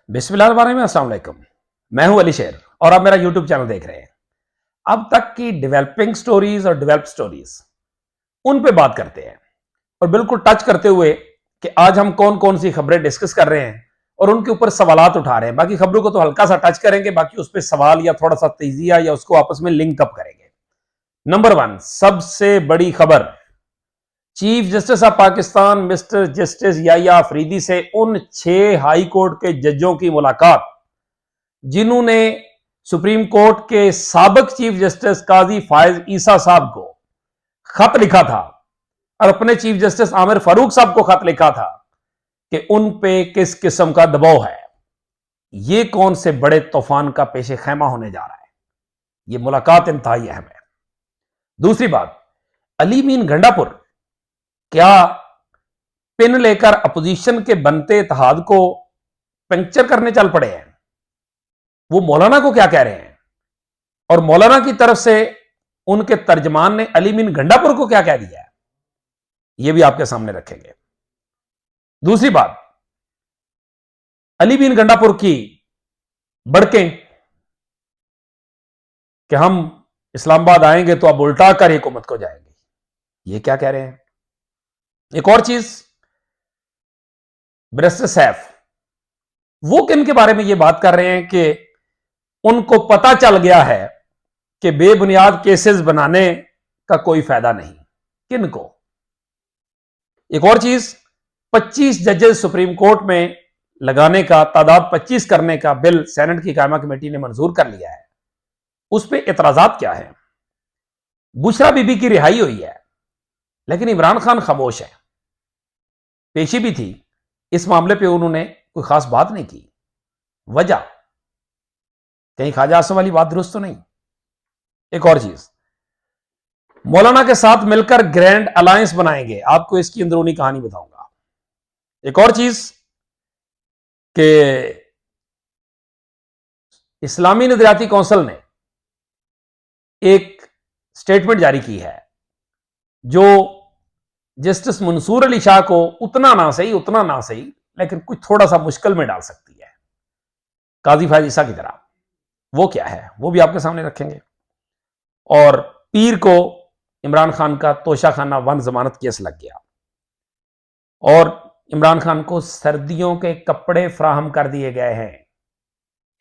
बिस्मिल्लाहिर्रहमानिर्रहीम, अस्सलाम वालेकुम। मैं हूं अली शेर और आप मेरा यूट्यूब चैनल देख रहे हैं। अब तक की डेवलपिंग स्टोरीज और डेवलप स्टोरीज उन पे बात करते हैं और बिल्कुल टच करते हुए कि आज हम कौन कौन सी खबरें डिस्कस कर रहे हैं और उनके ऊपर सवालात उठा रहे हैं। बाकी खबरों को तो हल्का सा टच करेंगे, बाकी उस पर सवाल या थोड़ा सा तेजिया या उसको आपस में लिंक अप करेंगे। नंबर 1, सबसे बड़ी खबर, chief justice of Pakistan mister justice Yahya Afridi से उन 6 हाई कोर्ट के जजों की मुलाकात जिन्होंने सुप्रीम कोर्ट के साबिक चीफ जस्टिस काजी फायज ईसा साहब को खत लिखा था और अपने चीफ जस्टिस आमिर फारूक साहब को खत लिखा था कि उन पे किस किस्म का दबाव है। यह कौन से बड़े तूफान का पेशे खैमा होने जा रहा है। यह मुलाकात इंतहाई अहम है। दूसरी बात, अली मीन गंडापुर क्या पिन लेकर अपोजिशन के बनते इत्तेहाद को पंक्चर करने चल पड़े हैं। वो मौलाना को क्या कह रहे हैं और मौलाना की तरफ से उनके तर्जमान ने अली मीन गंडापुर को क्या कह दिया है, यह भी आपके सामने रखेंगे। दूसरी बात, अली मीन गंडापुर की बड़कें कि हम इस्लामाबाद आएंगे तो अब उल्टा कर हुकूमत को जाएंगे, यह क्या कह रहे हैं। एक और चीज, बैरिस्टर सैफ वो किन के बारे में यह बात कर रहे हैं कि उनको पता चल गया है कि बेबुनियाद केसेस बनाने का कोई फायदा नहीं। किन को। एक और चीज, 25 जजेस सुप्रीम कोर्ट में लगाने का, तादाद 25 करने का बिल सेनेट की कायमा कमेटी ने मंजूर कर लिया है। उस पर एतराजात क्या है। बुशरा बीबी की रिहाई हुई है लेकिन इमरान खान खामोश है। पेशी भी थी, इस मामले पे उन्होंने कोई खास बात नहीं की। वजह, कहीं ख्वाजा आसिम वाली बात दुरुस्त तो नहीं। एक और चीज, मौलाना के साथ मिलकर ग्रैंड अलायंस बनाएंगे, आपको इसकी अंदरूनी कहानी बताऊंगा। एक और चीज कि इस्लामी नजरियाती काउंसिल ने एक स्टेटमेंट जारी की है जो जस्टिस मंसूर अली शाह को उतना ना सही लेकिन कुछ थोड़ा सा मुश्किल में डाल सकती है, काजी फायज ईसा की तरह। वो क्या है वो भी आपके सामने रखेंगे। और पीर को इमरान खान का तोशाखाना 1 जमानत केस लग गया और इमरान खान को सर्दियों के कपड़े फराहम कर दिए गए हैं।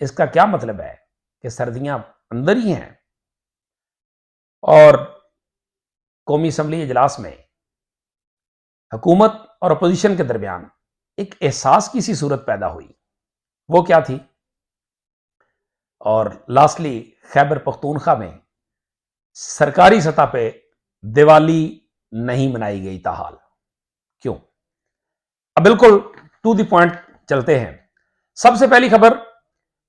इसका क्या मतलब है कि सर्दियां अंदर ही हैं। और कौमी असम्बली इजलास में हुकूमत और अपोजिशन के दरमियान एक एहसास की सी सूरत पैदा हुई। वो क्या थी। और लास्टली, खैबर पख्तूनख्वा में सरकारी सतह पे दिवाली नहीं मनाई गई ताहाल। क्यों। अब बिल्कुल टू द पॉइंट चलते हैं। सबसे पहली खबर,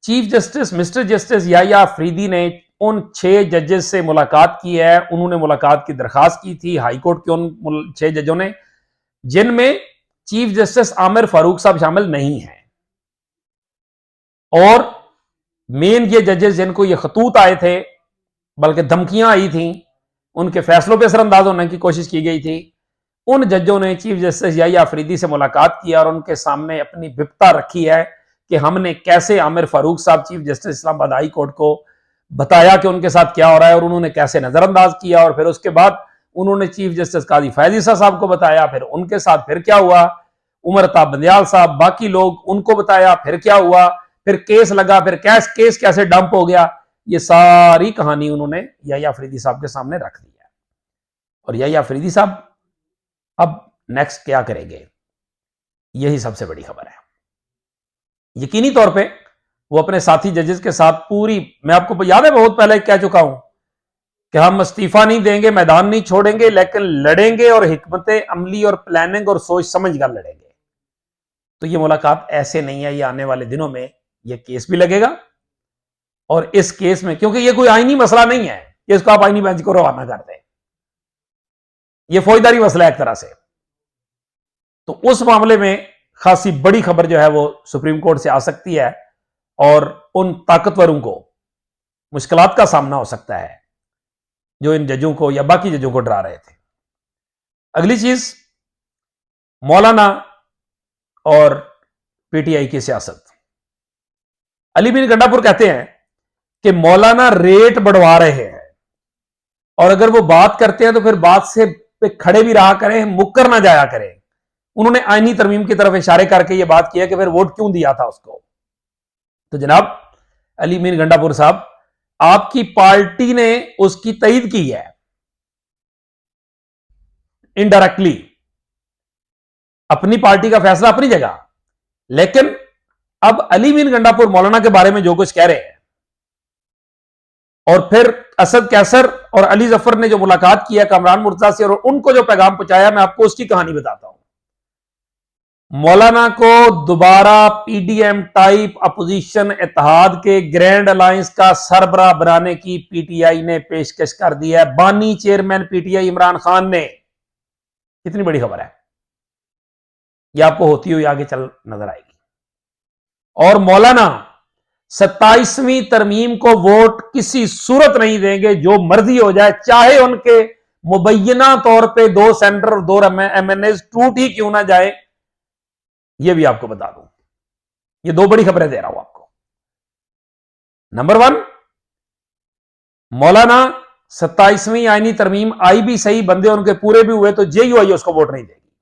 chief justice mister justice Yahya Afridi ने उन 6 जजेस से मुलाकात की है। उन्होंने मुलाकात की दरखास्त की थी हाईकोर्ट के उन 6 जजों ने, जिनमें चीफ जस्टिस आमिर फारूक साहब शामिल नहीं हैं। और मेन ये जजेस जिनको ये खतूत आए थे, बल्कि धमकियां आई थी, उनके फैसलों पर असरअंदाज होने की कोशिश की गई थी, उन जजों ने चीफ जस्टिस याया अफरीदी से मुलाकात की और उनके सामने अपनी विपता रखी है कि हमने कैसे आमिर फारूक साहब chief justice Islamabad high court को बताया कि उनके साथ क्या हो रहा है और उन्होंने कैसे नजरअंदाज किया। और फिर उसके बाद उन्होंने चीफ जस्टिस काजी फायज ईसा साहब को बताया, फिर उनके साथ फिर क्या हुआ, उमर ताब बंदियाल साहब, बाकी लोग, उनको बताया, फिर क्या हुआ, फिर केस लगा, फिर केस कैसे डंप हो गया। ये सारी कहानी उन्होंने याया अफरीदी साहब के सामने रख दी है। और याया अफरीदी साहब अब नेक्स्ट क्या करेंगे, यही सबसे बड़ी खबर है। यकीनी तौर पे वो अपने साथी जजेस के साथ पूरी, मैं आपको याद है बहुत पहले कह चुका हूं कि हम इस्तीफा नहीं देंगे, मैदान नहीं छोड़ेंगे, लेकिन लड़ेंगे और हिकमत अमली और प्लानिंग और सोच समझ कर लड़ेंगे। तो ये मुलाकात ऐसे नहीं है, ये आने वाले दिनों में ये केस भी लगेगा और इस केस में, क्योंकि ये कोई आईनी मसला नहीं है कि इसको आप आईनी बेंच को रवाना कर दें, ये फौजदारी मसला है एक तरह से। तो उस मामले में खासी बड़ी खबर जो है वो सुप्रीम कोर्ट से आ सकती है और उन ताकतवरों को मुश्किलात का सामना हो सकता है जो इन जजों को या बाकी जजों को डरा रहे थे। अगली चीज, मौलाना और पीटीआई की सियासत। अली बिन गंडापुर कहते हैं कि मौलाना रेट बढ़वा रहे हैं, और अगर वो बात करते हैं तो फिर बात से पे खड़े भी रहा करें, मुक्कर ना जाया करें। उन्होंने आईनी तरमीम की तरफ इशारे करके ये बात किया कि फिर वोट क्यों दिया था उसको। तो जनाब अली मीर गंडापुर साहब, आपकी पार्टी ने उसकी तईद की है इनडायरेक्टली, अपनी पार्टी का फैसला अपनी जगह, लेकिन अब अली मीर गंडापुर मौलाना के बारे में जो कुछ कह रहे हैं, और फिर असद कैसर और अली जफर ने जो मुलाकात किया कामरान मुर्तजा से और उनको जो पैगाम पहुंचाया, मैं आपको उसकी कहानी बताता हूं। मौलाना को दोबारा पीडीएम टाइप अपोजिशन इत्तेहाद के ग्रैंड अलायंस का सरबराह बनाने की पीटीआई ने पेशकश कर दी है। बानी चेयरमैन पीटीआई इमरान खान ने। कितनी बड़ी खबर है, यह आपको होती हुई आगे चल नजर आएगी। और मौलाना 27वीं तरमीम को वोट किसी सूरत नहीं देंगे, जो मर्जी हो जाए, चाहे उनके मुबैना तौर पे 2 सेंटर और 2 एमएनए टूट ही क्यों ना जाए। यह भी आपको बता दूं, ये 2 बड़ी खबरें दे रहा हूं आपको। नंबर 1, मौलाना 27वीं आईनी तरमीम आई भी सही, बंदे उनके पूरे भी हुए, तो जेयूआई उसको वोट नहीं देगी।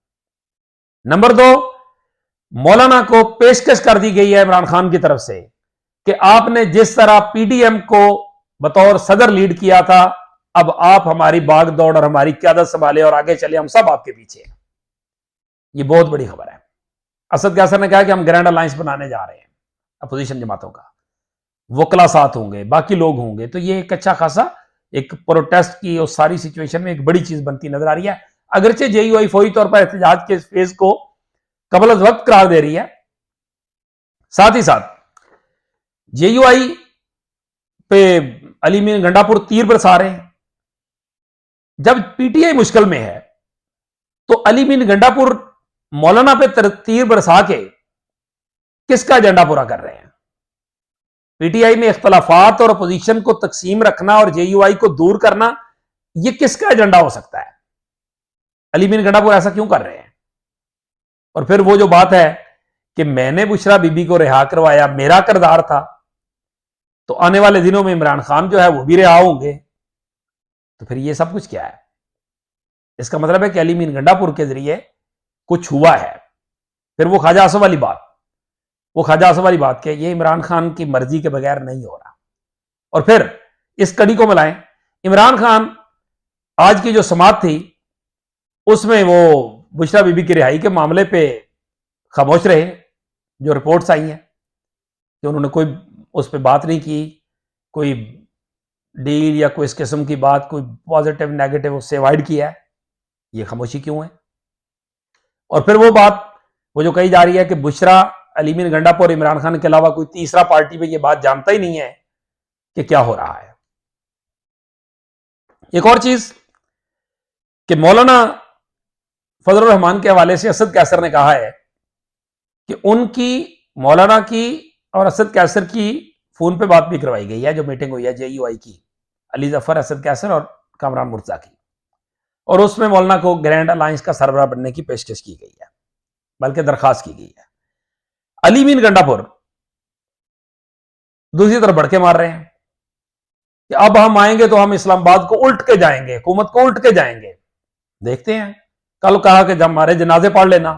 नंबर 2, मौलाना को पेशकश कर दी गई है इमरान खान की तरफ से कि आपने जिस तरह पीडीएम को बतौर सदर लीड किया था, अब आप हमारी भाग दौड़ और हमारी क्यादत संभाले और आगे चले, हम सब आपके पीछे हैं। यह बहुत बड़ी खबर है। असद कैसर ने कहा कि हम ग्रैंड अलायंस बनाने जा रहे हैं अपोजिशन जमातों का, वकला साथ होंगे, बाकी लोग होंगे, तो ये एक अच्छा खासा एक प्रोटेस्ट की और सारी सिचुएशन में एक बड़ी चीज बनती नजर आ रही है। अगरचे जेयूआई फौरी तौर पर एहतजाज के फेज को कबल अज वक्त करार दे रही है, साथ ही साथ जेयूआई पे अली मीर गंडापुर तीर बरसा रहे हैं। जब पीटीआई मुश्किल में है तो अली मीर गंडापुर मौलाना पे तीर बरसा के किसका एजेंडा पूरा कर रहे हैं? पीटीआई में इख्तलाफात और अपोजिशन को तकसीम रखना और जेयूआई को दूर करना, यह किसका एजेंडा हो सकता है? अली मीर गंडापुर ऐसा क्यों कर रहे हैं? और फिर वो जो बात है कि मैंने बुशरा बीबी को रिहा करवाया, मेरा किरदार था, तो आने वाले दिनों में इमरान खान जो है वो भी रिहा होंगे, तो फिर ये सब कुछ क्या है? इसका मतलब है कि अली मीर गंडापुर के जरिए कुछ हुआ है। फिर वो ख्वाजा आसफ वाली बात कि ये इमरान खान की मर्जी के बगैर नहीं हो रहा। और फिर इस कड़ी को मिलाएं, इमरान खान आज की जो समात थी उसमें वो बुशरा बीबी की रिहाई के मामले पे खामोश रहे। जो रिपोर्ट्स आई हैं कि उन्होंने कोई उस पर बात नहीं की, कोई डील या कोई इस किस्म की बात, कोई पॉजिटिव नेगेटिव उससे अवॉइड किया है। ये खामोशी क्यों है? और फिर वो जो कही जा रही है कि बुशरा, अली मीर गंडापुर और इमरान खान के अलावा कोई तीसरा पार्टी में ये बात जानता ही नहीं है कि क्या हो रहा है। एक और चीज कि मौलाना फजलुर रहमान के हवाले से असद कैसर ने कहा है कि उनकी, मौलाना की और असद कैसर की फोन पे बात भी करवाई गई है, जो मीटिंग हुई है जेयूआई की, अली जफर, असद कैसर और कामरान मुर्तजा की, और उसमें मौलाना को ग्रैंड अलायंस का सरबराह बनने की पेशकश की गई है, बल्कि दरखास्त की गई है। अली मीर गंडापुर दूसरी तरफ भड़के मार रहे हैं कि अब हम आएंगे तो हम इस्लामाबाद को उल्ट के जाएंगे, हुकूमत को उल्ट के जाएंगे। देखते हैं, कल कहा कि जब हमारे जनाजे पढ़ लेना,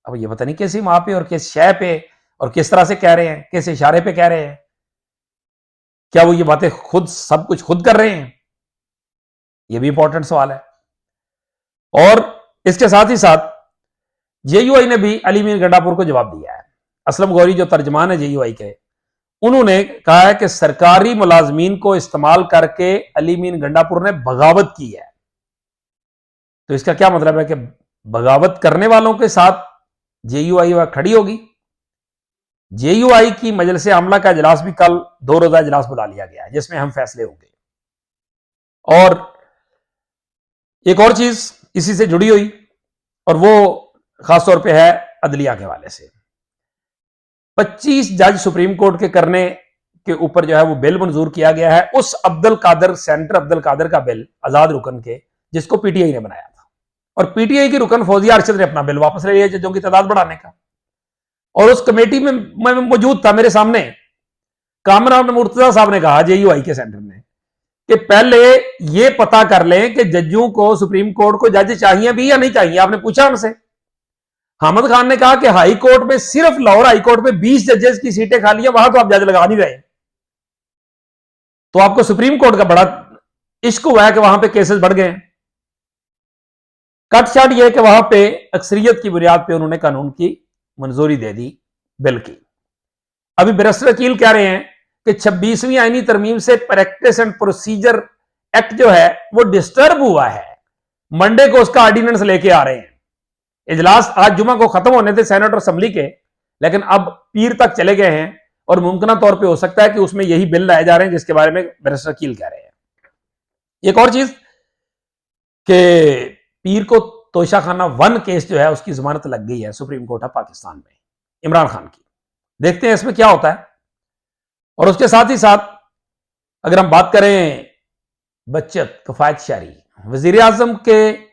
अब ये पता नहीं कैसी वहां पे और किस शय पे और किस तरह से कह रहे हैं, किस इशारे पे कह रहे हैं। क्या वो ये बातें खुद सब कुछ खुद कर रहे हैं? ये भी इंपॉर्टेंट सवाल है। और इसके साथ ही साथ जेयूआई ने भी अली मीर गंडापुर को जवाब दिया है। असलम गौरी जो तर्जमान है जेयूआई के, उन्होंने कहा है कि सरकारी मुलाजमीन को इस्तेमाल करके अली मीर गंडापुर ने बगावत की है। तो इसका क्या मतलब है कि बगावत करने वालों के साथ जेयूआई खड़ी होगी। जेयूआई की मजलिस आमला का इजलास भी कल 2 रोजा इजलास बुला लिया गया है, जिसमें हम फैसले होंगे। और एक और चीज इसी से जुड़ी हुई, और वो खासतौर पे है अदलिया के हवाले से। 25 जज सुप्रीम कोर्ट के करने के ऊपर जो है वो बिल मंजूर किया गया है, उस अब्दुल कादर, सेंटर अब्दुल कादर का बिल, आजाद रुकन के, जिसको पीटीआई ने बनाया था। और पीटीआई की रुकन फौजिया अरशद ने अपना बिल वापस ले लिया जजों की तादाद बढ़ाने का। और उस कमेटी में मैं मौजूद था, मेरे सामने कामरान मुर्तजा साहब ने कहा JUI के सेंटर ने कि पहले यह पता कर लें कि जजों को सुप्रीम कोर्ट को जज चाहिए भी या नहीं चाहिए। आपने पूछा उनसे। हामिद खान ने कहा कि हाई कोर्ट में, सिर्फ लाहौर हाई कोर्ट में 20 जजेस की सीटें खाली है, वहां तो आप जज लगा नहीं रहे। तो आपको सुप्रीम कोर्ट का बड़ा इश्क हुआ है कि वहां पे केसेस बढ़ गए हैं। कट शॉट यह कि वहां पे अक्सरियत की बुनियाद पे उन्होंने कानून की मंजूरी दे दी बिल की। अभी बैरिस्टर वकील कह रहे हैं कि 26वीं आईनी तरमीम से प्रैक्टिस एंड प्रोसीजर एक्ट जो है वो डिस्टर्ब हुआ है। मंडे को उसका ऑर्डिनेंस लेके आ रहे हैं। इजलास आज जुमा को खत्म होने थे सेनेट और असेंबली के, लेकिन अब पीर तक चले गए हैं और मुमकिन तौर पे हो सकता है कि उसमें यही बिल लाए जा रहे हैं जिसके बारे में बैरिस्टर वकील कह रहे हैं। एक और चीज कि पीर को तोशाखाना 1 केस जो है उसकी जमानत लग गई है सुप्रीम कोर्ट ऑफ पाकिस्तान में, इमरान खान की। देखते हैं इसमें क्या होता है। और उसके साथ ही साथ अगर हम बात करें बचत किफायत शहरी, वजीर आजम के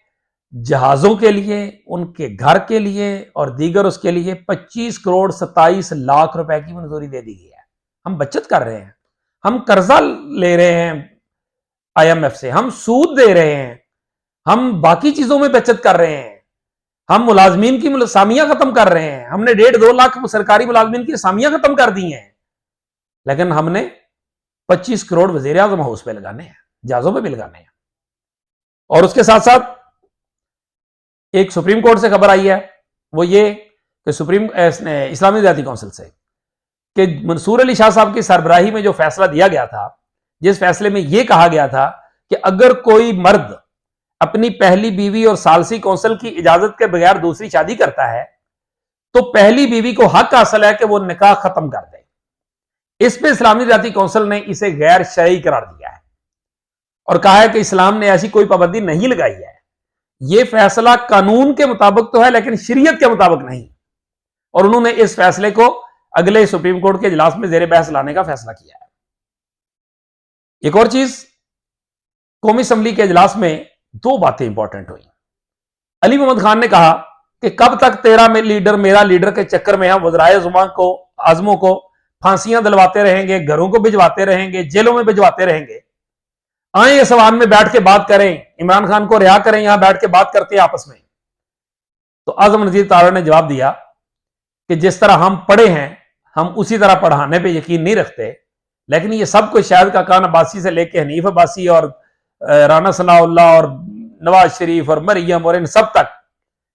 जहाजों के लिए, उनके घर के लिए और दीगर उसके लिए 25 करोड़ 27 लाख रुपए की मंजूरी दे दी गई है। हम बचत कर रहे हैं, हम कर्जा ले रहे हैं IMF से, हम सूद दे रहे हैं, हम बाकी चीजों में बचत कर रहे हैं, हम मुलाजमीन की सामियां खत्म कर रहे हैं। हमने 1.5-2 लाख सरकारी मुलाजमीन की सामियां खत्म कर दी हैं, लेकिन हमने 25 करोड़ वजीर आजम हाउस पे लगाने हैं, जहाजों पे भी लगाने हैं। और उसके साथ साथ एक सुप्रीम कोर्ट से खबर आई है, वो ये कि इस्लामी ज़ाती काउंसिल से कि मंसूर अली शाह साहब की सरबराही में जो फैसला दिया गया था, जिस फैसले में यह कहा गया था कि अगर कोई मर्द अपनी पहली बीवी और सालसी कौंसल की इजाजत के बगैर दूसरी शादी करता है तो पहली बीवी को हक हासिल है कि वो निकाह खत्म कर दे। इस पे इस्लामी ज़ाती काउंसिल ने इसे गैर शरई करार दिया है और कहा है कि इस्लाम ने ऐसी कोई पाबंदी नहीं लगाई है। यह फैसला कानून के मुताबिक तो है लेकिन शरीयत के मुताबिक नहीं, और उन्होंने इस फैसले को अगले सुप्रीम कोर्ट के इजलास में जेर बहस लाने का फैसला किया है। एक और चीज, कौमी असम्बली के इजलास में 2 बातें इंपॉर्टेंट हुई। अली मोहम्मद खान ने कहा कि कब तक तेरा लीडर मेरा लीडर के चक्कर में हम वज़राए आज़मों को फांसियां दिलवाते रहेंगे, घरों को भिजवाते रहेंगे, जेलों में भिजवाते रहेंगे। आए इस सवाल में बैठ के बात करें, इमरान खान को रिहा करें, यहां बैठ के बात करते हैं आपस में। तो आजम नजीर तारा ने जवाब दिया कि जिस तरह हम पढ़े हैं हम उसी तरह पढ़ाने पे यकीन नहीं रखते, लेकिन ये सब कुछ शायद काकान अब्बासी से लेके हनीफ अब्बासी और राना सनाउल्लाह और नवाज शरीफ और मरियम और इन सब तक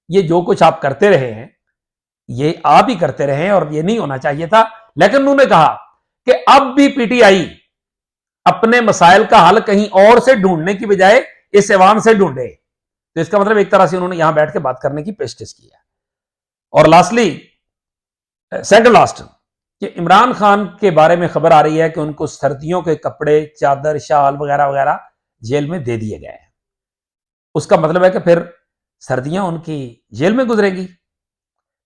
ये जो कुछ आप करते रहे हैं ये आप ही करते रहे हैं और ये नहीं होना चाहिए था। लेकिन उन्होंने कहा कि अब भी PTI अपने मसाइल का हल कहीं और से ढूंढने की बजाय इस ऐवान से ढूंढे। तो इसका मतलब एक तरह से उन्होंने यहां बैठ के बात करने की पेशकश की है। और लास्टली, सेकंड लास्ट, कि इमरान खान के बारे में खबर आ रही है कि उनको सर्दियों के कपड़े, चादर, शाल वगैरह वगैरह जेल में दे दिए गए हैं। उसका मतलब है कि फिर सर्दियां उनकी जेल में गुजरेगी।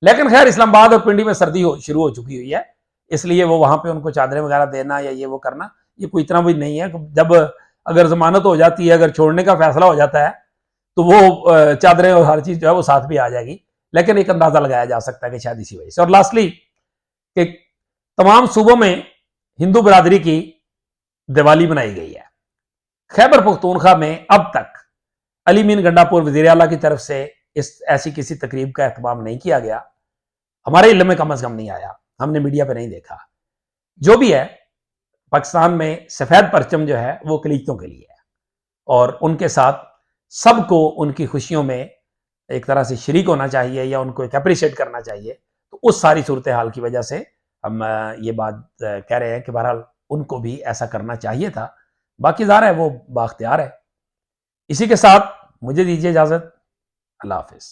लेकिन खैर इस्लामाबाद और पिंडी में सर्दी शुरू हो चुकी हुई है, इसलिए वो वहां पे उनको चादरें वगैरह देना या ये वो करना ये कोई इतना भी नहीं है। जब अगर जमानत हो जाती है, अगर छोड़ने का फैसला हो जाता है तो वो चादरें और हर चीज जो है वो साथ भी आ जाएगी। लेकिन एक अंदाजा लगाया जा सकता है कि शायद इसी वजह से। और लास्टली, कि तमाम सूबों में हिंदू बरादरी की दिवाली मनाई गई है। खैबर पख्तूनख्वा में अब तक अली मीन गंडापुर वज़ीर आला की तरफ से ऐसी किसी तकरीब का एहतमाम नहीं किया गया, हमारे इल्म में कम अज कम नहीं आया, हमने मीडिया पे नहीं देखा। जो भी है, पाकिस्तान में सफेद परचम जो है वो अक़लीतों के लिए है और उनके साथ सबको उनकी खुशियों में एक तरह से शरीक होना चाहिए या उनको एक अप्रिशिएट करना चाहिए। तो उस सारी सूरत हाल की वजह से हम ये बात कह रहे हैं कि बहरहाल उनको भी ऐसा करना चाहिए था। बाकी ज़ाहिर है वो बाख्तियार है। इसी के साथ मुझे दीजिए इजाज़त। अल्लाह हाफ़िज़।